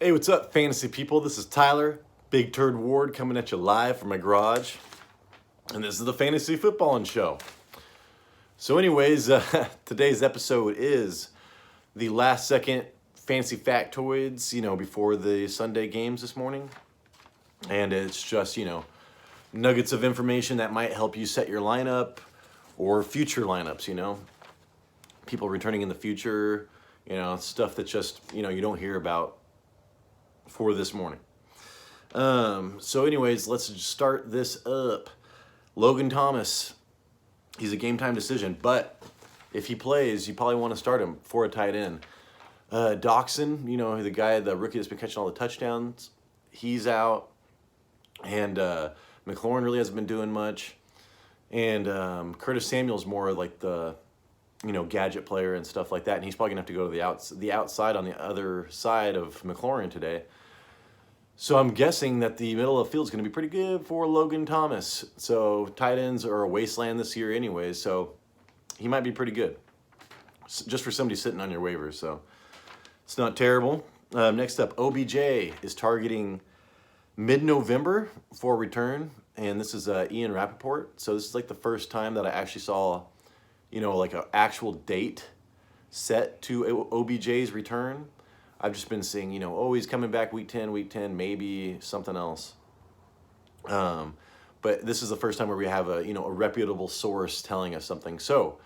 Hey, what's up, fantasy people? This is Tyler, Big Turd Ward, coming at you live from my garage. And this is the Fantasy Footballin Show. So, anyways, today's episode is the last second fantasy factoids, before the Sunday games this morning. And it's just, nuggets of information that might help you set your lineup or future lineups, people returning in the future, stuff that just, you don't hear about for this morning. So anyways, let's start this up. Logan Thomas, he's a game time decision, but if he plays, you probably want to start him for a tight end. Doxson, the rookie that's been catching all the touchdowns, he's out. And McLaurin really hasn't been doing much. And Curtis Samuel's more like the, gadget player and stuff like that. And he's probably going to have to go to the outside on the other side of McLaurin today. So I'm guessing that the middle of the field is going to be pretty good for Logan Thomas. So tight ends are a wasteland this year anyways, so he might be pretty good. Just for somebody sitting on your waivers, so it's not terrible. Next up, OBJ is targeting mid-November for return, and this is Ian Rappaport. So this is like the first time that I actually saw, like an actual date set to OBJ's return. I've just been seeing, he's coming back week 10, maybe something else. But this is the first time where we have a reputable source telling us something. So,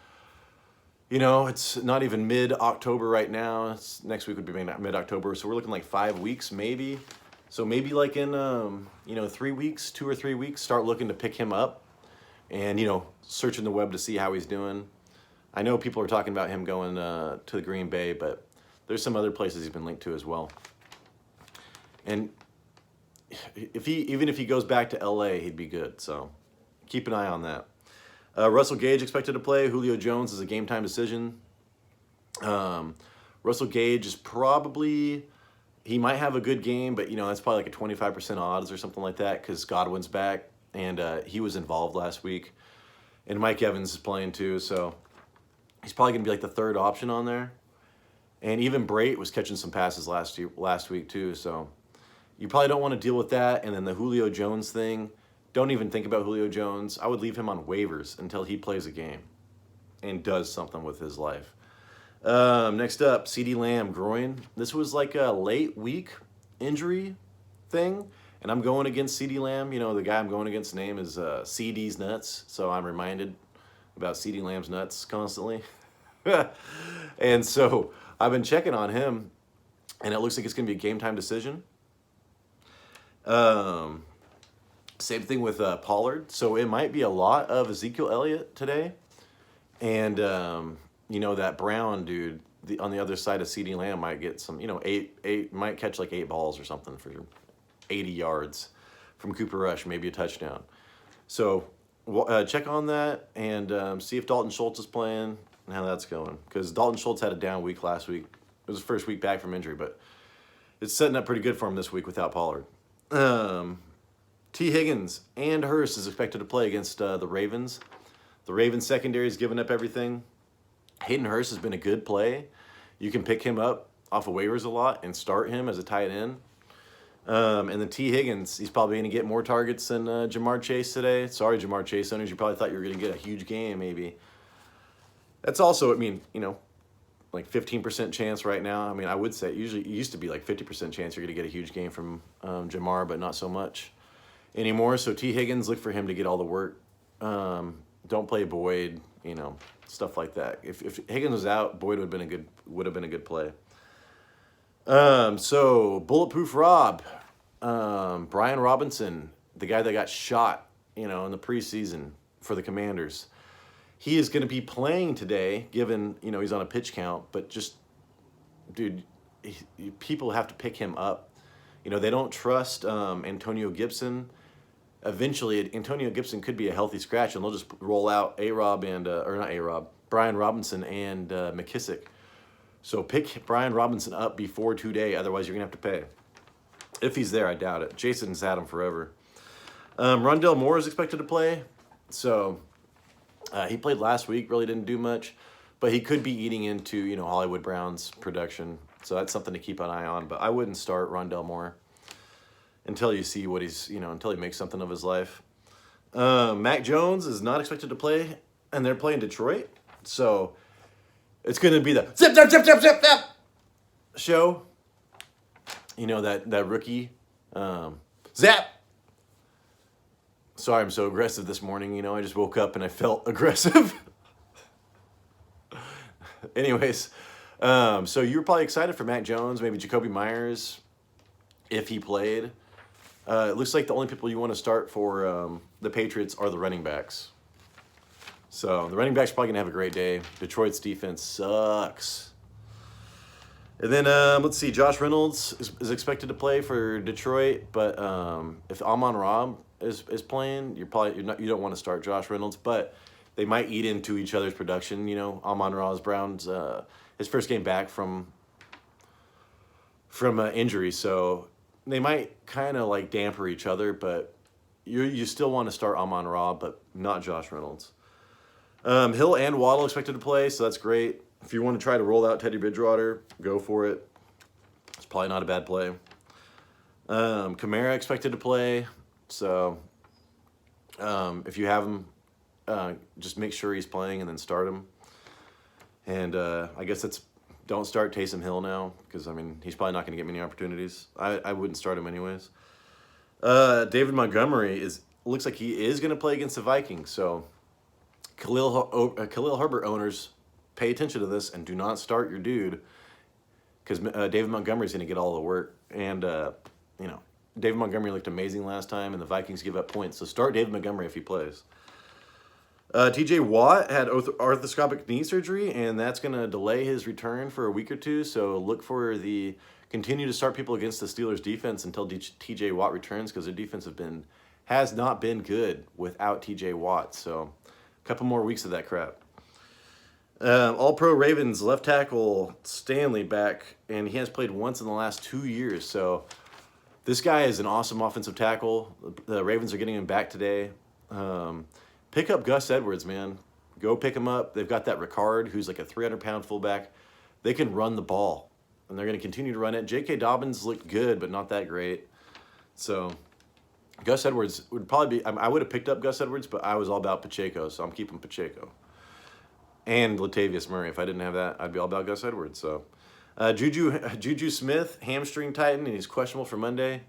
it's not even mid-October right now. Next week would be mid-October. So we're looking like 5 weeks maybe. So maybe like in, 3 weeks, 2 or 3 weeks, start looking to pick him up and, searching the web to see how he's doing. I know people are talking about him going to the Green Bay, but there's some other places he's been linked to as well. And even if he goes back to LA, he'd be good. So keep an eye on that. Russell Gage expected to play. Julio Jones is a game time decision. Russell Gage is he might have a good game, but that's probably like a 25% odds or something like that because Godwin's back and he was involved last week. And Mike Evans is playing too, so he's probably going to be like the third option on there. And even Brait was catching some passes last week too, so you probably don't want to deal with that. And then the Julio Jones thing, don't even think about Julio Jones. I would leave him on waivers until he plays a game and does something with his life. Next up, CeeDee Lamb, groin. This was like a late week injury thing, and I'm going against CeeDee Lamb. The guy I'm going against, name is CD's Nuts, so I'm reminded about CeeDee Lamb's nuts constantly. And so I've been checking on him, and it looks like it's going to be a game time decision. Same thing with Pollard. So it might be a lot of Ezekiel Elliott today. And, that Brown dude on the other side of CeeDee Lamb might get some, might catch like 8 balls or something for 80 yards from Cooper Rush, maybe a touchdown. So check on that and see if Dalton Schultz is playing and how that's going. Because Dalton Schultz had a down week last week. It was his first week back from injury, but it's setting up pretty good for him this week without Pollard. T. Higgins and Hurst is expected to play against the Ravens. The Ravens secondary has given up everything. Hayden Hurst has been a good play. You can pick him up off of waivers a lot and start him as a tight end. And then T. Higgins, he's probably going to get more targets than Jamar Chase today. Sorry, Jamar Chase owners, you probably thought you were going to get a huge game maybe. That's also, like 15% chance right now. I would say it used to be like 50% chance you're going to get a huge game from Jamar, but not so much anymore. So T. Higgins, look for him to get all the work. Don't play Boyd, stuff like that. If Higgins was out, Boyd would have been a good play. So Bulletproof Rob, Brian Robinson, the guy that got shot, in the preseason for the Commanders. He is going to be playing today, given, he's on a pitch count, but just, dude, people have to pick him up. They don't trust Antonio Gibson. Eventually, Antonio Gibson could be a healthy scratch, and they'll just roll out Brian Robinson and McKissick. So pick Brian Robinson up before today, otherwise you're going to have to pay. If he's there, I doubt it. Jason's had him forever. Rondell Moore is expected to play, so he played last week, really didn't do much, but he could be eating into, Hollywood Brown's production. So that's something to keep an eye on. But I wouldn't start Rondell Moore until you see what he's, until he makes something of his life. Mac Jones is not expected to play, and they're playing Detroit. So it's going to be the zip, zip, zip, zip, zip, zip show. That rookie. Zap! Sorry I'm so aggressive this morning. I just woke up and I felt aggressive. Anyways, so you were probably excited for Mac Jones, maybe Jacoby Myers, if he played. It looks like the only people you want to start for the Patriots are the running backs. So the running back's probably going to have a great day. Detroit's defense sucks. And then, let's see, Josh Reynolds is expected to play for Detroit, but if Amon-Ra is playing, you don't want to start Josh Reynolds, but they might eat into each other's production. Amon-Ra is Brown's his first game back from injury, so they might kind of like damper each other, but you still want to start Amon-Ra, but not Josh Reynolds. Hill and Waddle expected to play, so that's great. If you want to try to roll out Teddy Bridgewater, go for it. It's probably not a bad play. Kamara expected to play, so if you have him, just make sure he's playing and then start him. And I guess don't start Taysom Hill now because, he's probably not going to get many opportunities. I wouldn't start him anyways. David Montgomery looks like he is going to play against the Vikings, so Khalil Herbert owners, pay attention to this and do not start your dude because David Montgomery's going to get all the work. And, David Montgomery looked amazing last time, and the Vikings give up points. So start David Montgomery if he plays. TJ Watt had arthroscopic knee surgery, and that's going to delay his return for a week or two. So look for continue to start people against the Steelers' defense until TJ Watt returns because their defense has not been good without TJ Watt. So a couple more weeks of that crap. All-Pro Ravens left tackle Stanley back, and he has played once in the last 2 years. So this guy is an awesome offensive tackle. The Ravens are getting him back today. Pick up Gus Edwards, man. Go pick him up. They've got that Ricard, who's like a 300-pound fullback. They can run the ball, and they're going to continue to run it. J.K. Dobbins looked good, but not that great. So Gus Edwards would probably be – I would have picked up Gus Edwards, but I was all about Pacheco, so I'm keeping Pacheco. And Latavius Murray. If I didn't have that, I'd be all about Gus Edwards. So, Juju Smith, hamstring tighten, and he's questionable for Monday.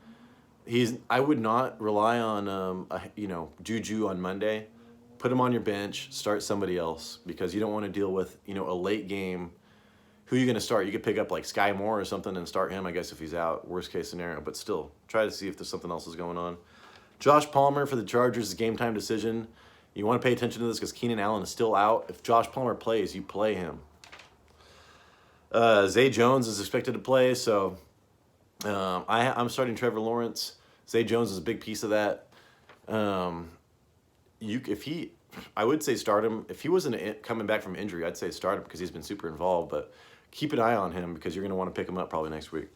I would not rely on Juju on Monday. Put him on your bench. Start somebody else because you don't want to deal with a late game. Who are you going to start? You could pick up like Sky Moore or something and start him. I guess if he's out, worst case scenario. But still, try to see if there's something else is going on. Josh Palmer for the Chargers is a game time decision. You want to pay attention to this because Keenan Allen is still out. If Josh Palmer plays, you play him. Zay Jones is expected to play, so I'm starting Trevor Lawrence. Zay Jones is a big piece of that. I would say start him. If he wasn't coming back from injury, I'd say start him because he's been super involved. But keep an eye on him because you're going to want to pick him up probably next week.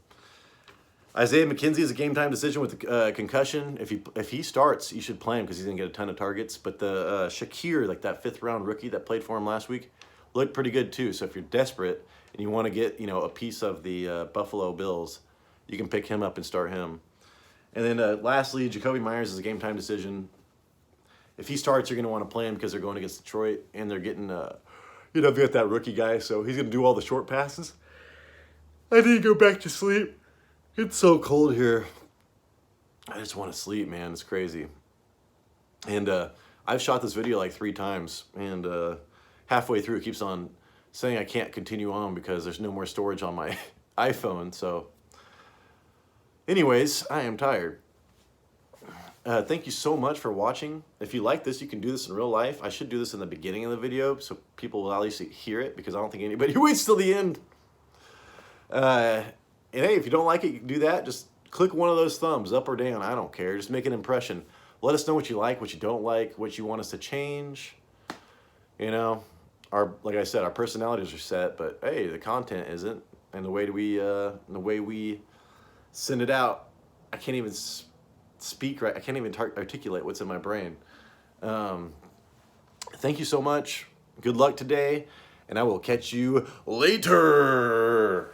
Isaiah McKenzie is a game-time decision with concussion. If he starts, you should play him because he's going to get a ton of targets. But the Shakir, like that fifth-round rookie that played for him last week, looked pretty good too. So if you're desperate and you want to get a piece of the Buffalo Bills, you can pick him up and start him. And then lastly, Jacoby Myers is a game-time decision. If he starts, you're going to want to play him because they're going against Detroit and they're getting they've got that rookie guy, so he's going to do all the short passes. I need to go back to sleep. It's so cold here. I just want to sleep, man. It's crazy. And I've shot this video like 3 times, and halfway through it keeps on saying I can't continue on because there's no more storage on my iPhone. So anyways, I am tired. Thank you so much for watching. If you like this, you can do this in real life. I should do this in the beginning of the video so people will at least hear it because I don't think anybody waits till the end. And hey, if you don't like it, you can do that. Just click one of those thumbs, up or down. I don't care. Just make an impression. Let us know what you like, what you don't like, what you want us to change. Like I said, our personalities are set, but hey, the content isn't. And the way we send it out, I can't even speak right. I can't even articulate what's in my brain. Thank you so much. Good luck today, and I will catch you later.